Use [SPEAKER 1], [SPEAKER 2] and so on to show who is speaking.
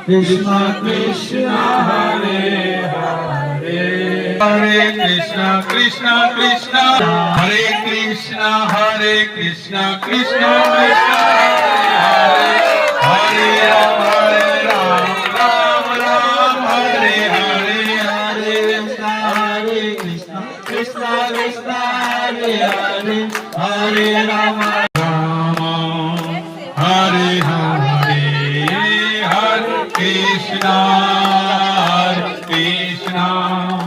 [SPEAKER 1] Krishna Krishna Hare Hare Hare Krishna Krishna Krishna Hare Krishna Hare Krishna Krishna Krishna Hare Hare Hare Ram Ram Ram Hare Hare Hare Krishna Krishna Krishna Hare Hare Hare Rama Hare Hare Hare Krishna Krishna